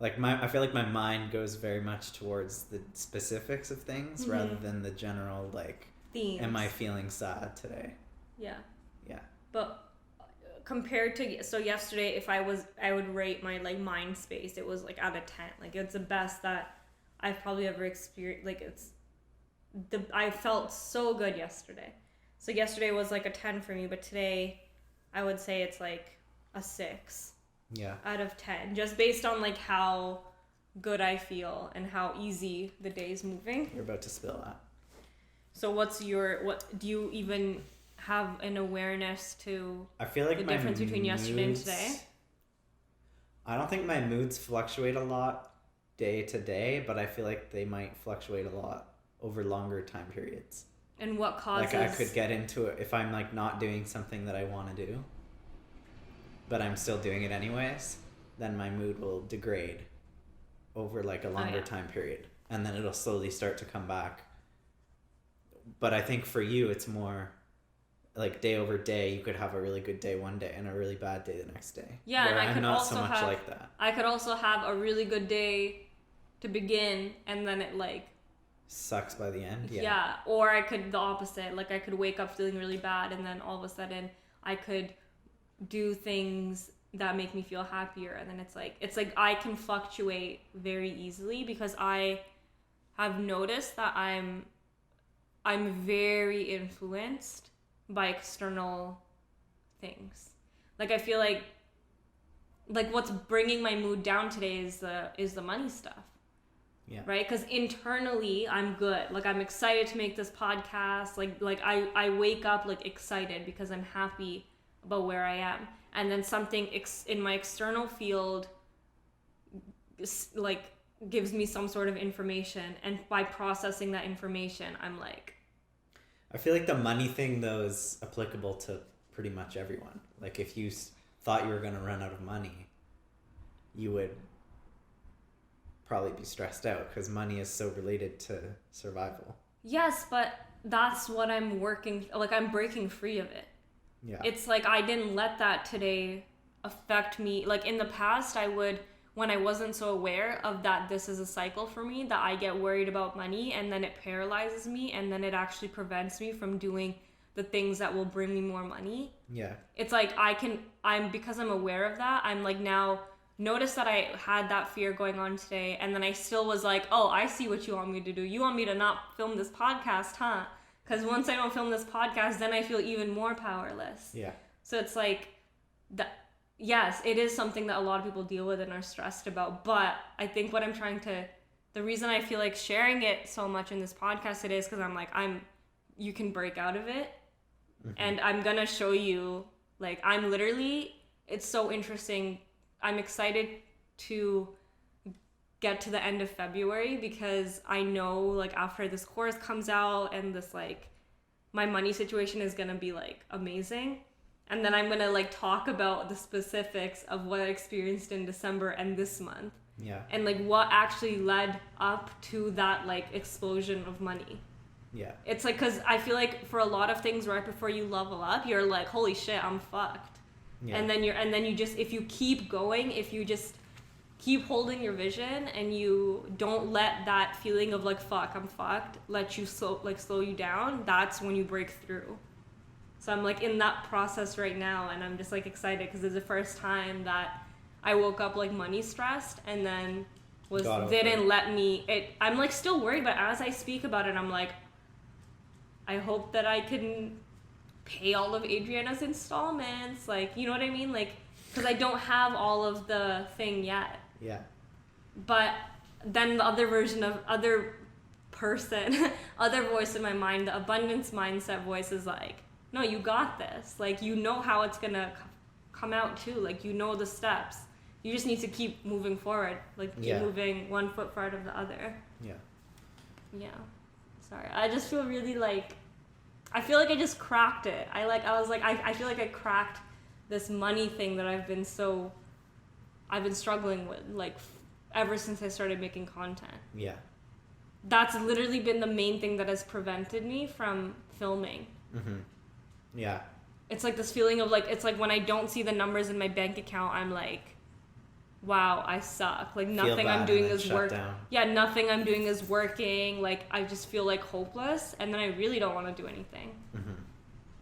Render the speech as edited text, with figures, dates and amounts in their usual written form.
Like I feel like my mind goes very much towards the specifics of things rather than the general like themes. Am I feeling sad today? Yeah. Yeah. But compared to yesterday, if I would rate my like mind space, it was like out of 10. Like it's the best that I've probably ever experienced. Like I felt so good yesterday. So yesterday was like a 10 for me, but today I would say it's like a 6. Yeah. Out of 10, just based on like how good I feel and how easy the day's moving. You're about to spill that. So what do you even have an awareness to I feel like the difference between yesterday and today? I don't think my moods fluctuate a lot day to day, but I feel like they might fluctuate a lot over longer time periods. And what causes... Like I could get into it if I'm like not doing something that I want to do, but I'm still doing it anyways, then my mood will degrade over like a longer time period. And then it'll slowly start to come back. But I think for you, it's more like day over day. You could have a really good day one day and a really bad day the next day. Yeah, and I could not also so much like that. I could also have a really good day to begin, and then it like sucks by the end. Yeah, or I could the opposite. Like I could wake up feeling really bad, and then all of a sudden I could do things that make me feel happier. And then it's like I can fluctuate very easily because I have noticed that I'm very influenced by external things. Like I feel like what's bringing my mood down today is the money stuff. Yeah. Right? Because internally I'm good. Like I'm excited to make this podcast. Like I wake up like excited because I'm happy about where I am. And then something in my external field like gives me some sort of information, and by processing that information I'm like, I feel like the money thing though is applicable to pretty much everyone. Like if you thought you were going to run out of money, you would probably be stressed out because money is so related to survival. Yes, but that's what I'm breaking free of it. Yeah. It's like I didn't let that today affect me. Like in the past, I would, when I wasn't so aware of that this is a cycle for me, that I get worried about money and then it paralyzes me and then it actually prevents me from doing the things that will bring me more money. Yeah. It's like because I'm aware of that, I'm like now notice that I had that fear going on today, and then I still was like, oh, I see what you want me to do. You want me to not film this podcast, huh? Because once I don't film this podcast, then I feel even more powerless. Yeah. So it's like, yes, it is something that a lot of people deal with and are stressed about. But I think the reason I feel like sharing it so much in this podcast today is because I'm like, you can break out of it. Mm-hmm. And I'm going to show you, like, it's so interesting. I'm excited to get to the end of February because I know like after this course comes out and this like my money situation is gonna be like amazing, and then I'm gonna like talk about the specifics of what I experienced in December and this month. Yeah. And like what actually led up to that like explosion of money. Yeah. It's like, because I feel like for a lot of things right before you level up, you're like, holy shit, I'm fucked. Yeah. And then you just, if you keep going, if you just keep holding your vision and you don't let that feeling of like, fuck, I'm fucked, let you slow you down, that's when you break through. So I'm like in that process right now, and I'm just like excited because it's the first time that I woke up like money stressed, and then I'm like still worried, but as I speak about it, I'm like, I hope that I can pay all of Adriana's installments, like, you know what I mean? Like, because I don't have all of the thing yet. Yeah. But then the other version of other voice in my mind, the abundance mindset voice is like, no, you got this. Like, you know how it's going to come out too. Like, you know the steps. You just need to keep moving forward. Like, keep moving one foot forward of the other. Yeah. Yeah. Sorry. I just feel really like, I feel like I just cracked it. I feel like I cracked this money thing that I've been struggling with, like, ever since I started making content. Yeah. That's literally been the main thing that has prevented me from filming. Mm-hmm. Yeah. It's like this feeling of like, it's like when I don't see the numbers in my bank account, I'm like, wow, I suck. Like, Feel nothing bad I'm doing and then is shut work. down. Yeah, nothing I'm doing is working. Like, I just feel like hopeless, and then I really don't want to do anything. Mm-hmm.